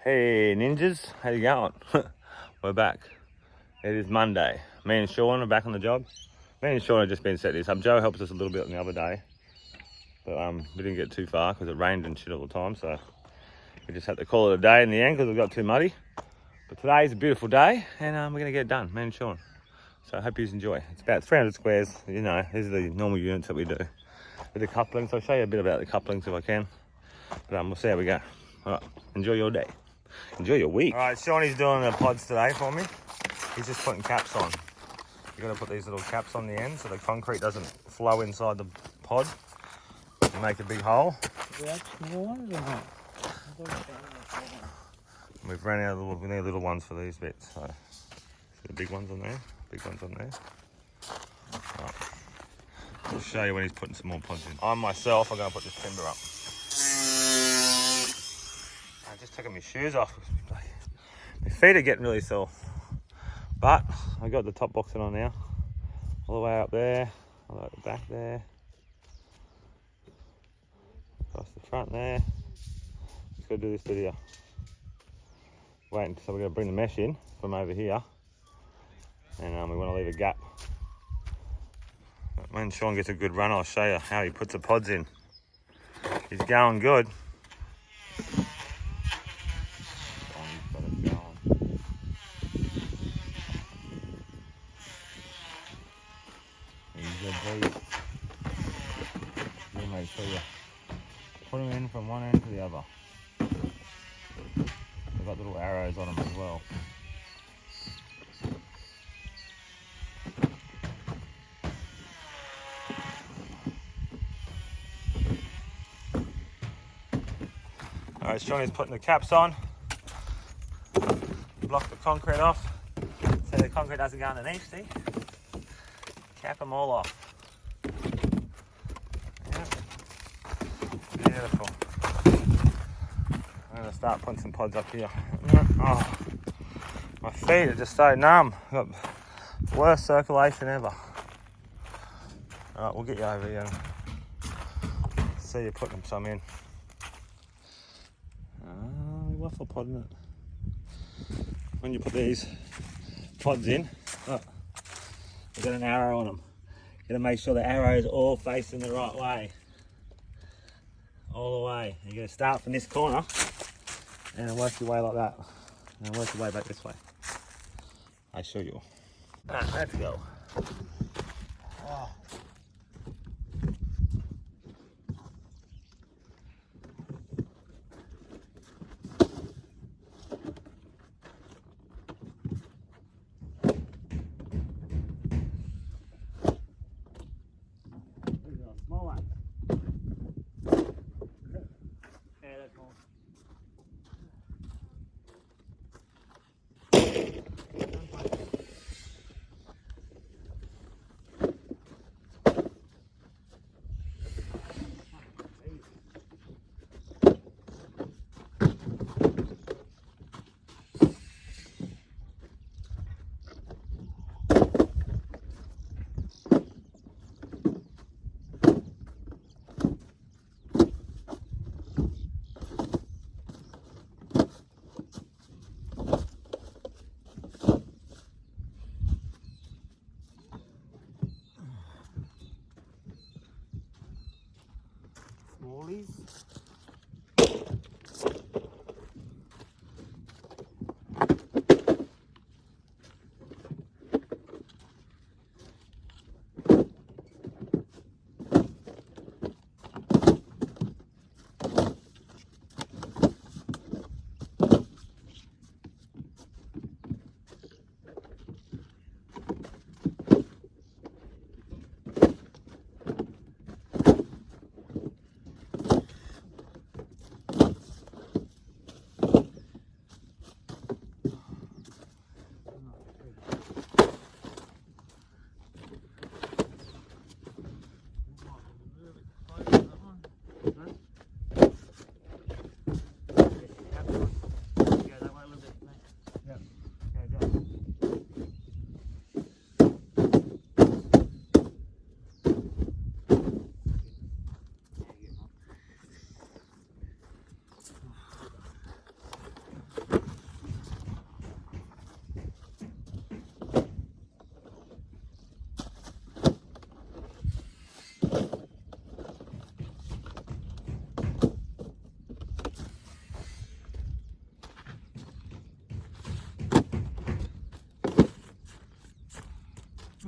Hey ninjas, how you going? We're back. It is Monday. Me and Sean are back on the job. Me and Sean have just been setting this up. Joe helped us a little bit on the other day, but we didn't get too far because it rained and shit all the time. So we just had to call it a day in the end because it got too muddy. But today's a beautiful day, and we're gonna get it done. Me and Sean. So I hope you enjoy. It's about 300 squares. You know, these are the normal units that we do with the couplings. I'll show you a bit about the couplings if I can. But we'll see how we go. All right, enjoy your day. Enjoy your week. All right, Shawnee's doing the pods today for me. He's just putting caps on. You got to put these little caps on the end so the concrete doesn't flow inside the pod and make a big hole. We've ran out of we need little ones for these bits. So the big ones on there, big ones on there. Right. I'll show you when he's putting some more pods in. I myself, I'm going to put this timber up. I'm just taking my shoes off. My feet are getting really sore. But I got the top boxing on now. All the way up there, all the way at the back there. Across the front there. Just gotta do this bit here. Waiting, so we're gonna bring the mesh in from over here. And we wanna leave a gap. When Sean gets a good run, I'll show you how he puts the pods in. He's going good. Make sure you put them in from one end to the other. They've got little arrows on them as well. Alright, Johnny's putting the caps on. Block the concrete off so the concrete doesn't go underneath, see? Cap them all off. Beautiful. I'm going to start putting some pods up here. Oh, my feet are just so numb. I've got worst circulation ever. Alright, we'll get you over here and see you putting some in. Waffle pod, isn't it? When you put these pods in, look, they've got an arrow on them. You gotta make sure the arrow is all facing the right way. All the way. You're going to start from this corner and work your way like that. And work your way back this way. I show you. Alright, let's go. Oh. These are small ones.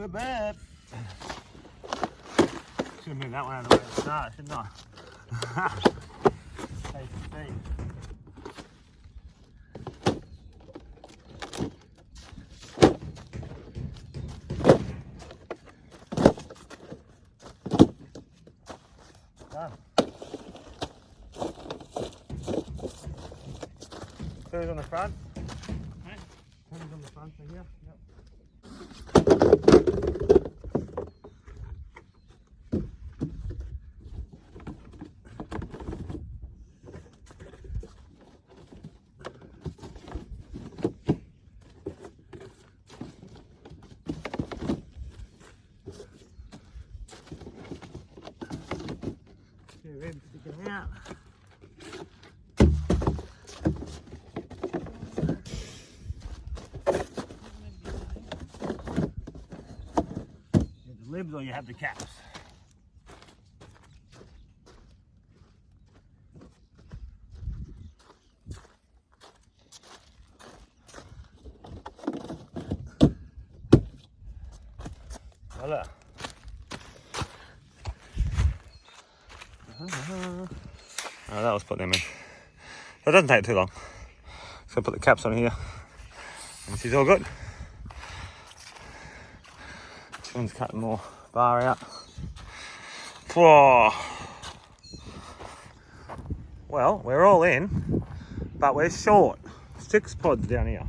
Should have moved that one out of the way at the start, shouldn't I? Hey, Steve. Done. Screws on the front. Okay. Screws on the front for here. Yep. Ribs sticking out. The libs or you have the caps. Voila. Oh, that was put them in. So it doesn't take too long. So put the caps on here. And she's all good. This one's cutting more bar out. Whoa. Well, we're all in, but we're short. 6 pods down here.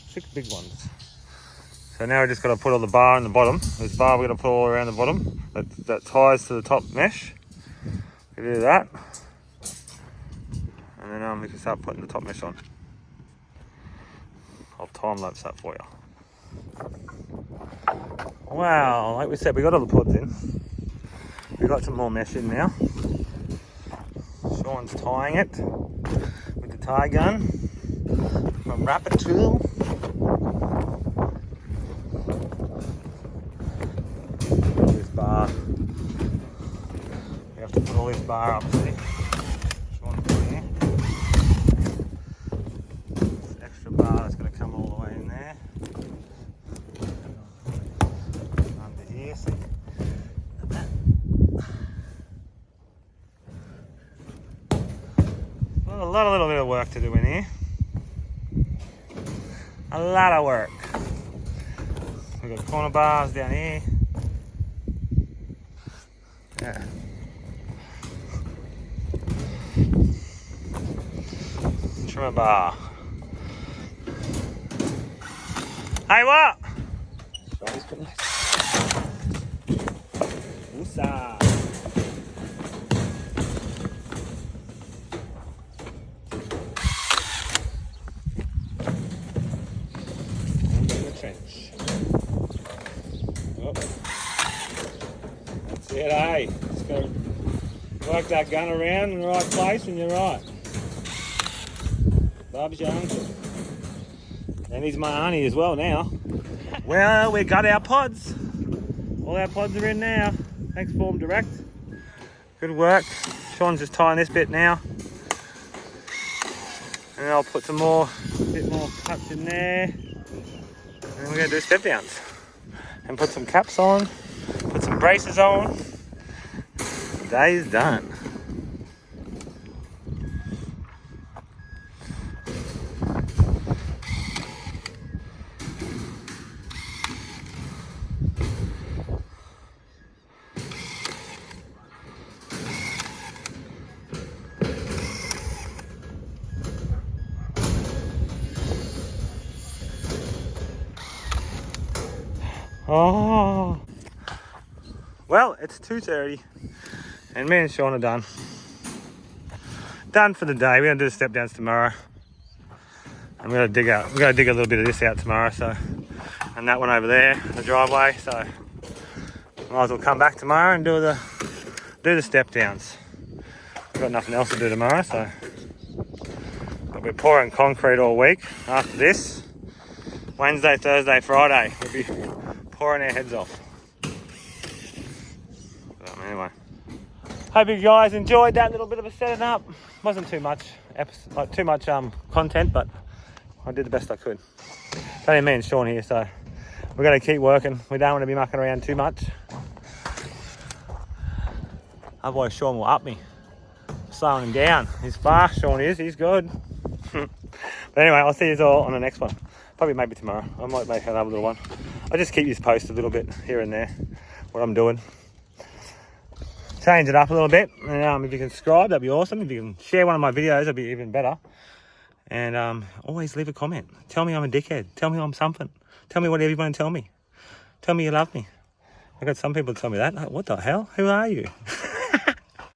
6 big ones. So now we just got to put all the bar in the bottom. This bar we're going to put all around the bottom. That ties to the top mesh. We do that. And then we can start putting the top mesh on. I'll time lapse that for you. Wow, like we said, we got all the pods in. We got some more mesh in now. Sean's tying it with the tie gun from Rapid Tool. This bar. We have to put all this bar up, see? Sean's putting here. This extra bar that's going to come all the way in there. Under here, see? A little bit of work to do in here. A lot of work. We've got corner bars down here. Yeah. Trimmer bar. Hey, what? Woosah. Trench. Oh. That's it, eh? Just gotta work that gun around in the right place and you're right. Bob's your uncle. And he's my auntie as well now. Well, we got our pods. All our pods are in now. Thanks Form Direct. Good work. Sean's just tying this bit now. And I'll put some more, bit more cuts in there. And we're going to do step downs and put some caps on, put some braces on. The day is done. Oh, well, it's 2:30 and me and Sean are done. Done for the day. We're gonna do the step downs tomorrow. I'm gonna dig a little bit of this out tomorrow, so, and that one over there, the driveway, so might as well come back tomorrow and do the step downs. We've got nothing else to do tomorrow, so but we're pouring concrete all week after this. Wednesday, Thursday, Friday, we'll be pouring our heads off. But anyway, hope you guys enjoyed that little bit of a setting up. Wasn't too much content, but I did the best I could. It's only me and Sean here, so We're going to keep working. We don't want to be mucking around too much. Otherwise Sean will up me. Slowing him down. He's fast, Sean is. He's good. But anyway, I'll see you all on the next one. Probably maybe tomorrow. I might make another little one. I'll just keep you posted a little bit here and there, what I'm doing. Change it up a little bit. And if you can subscribe, that'd be awesome. If you can share one of my videos, that'd be even better. And always leave a comment. Tell me I'm a dickhead. Tell me I'm something. Tell me whatever you want to tell me. Tell me you love me. I've got some people tell me that. Like, what the hell? Who are you?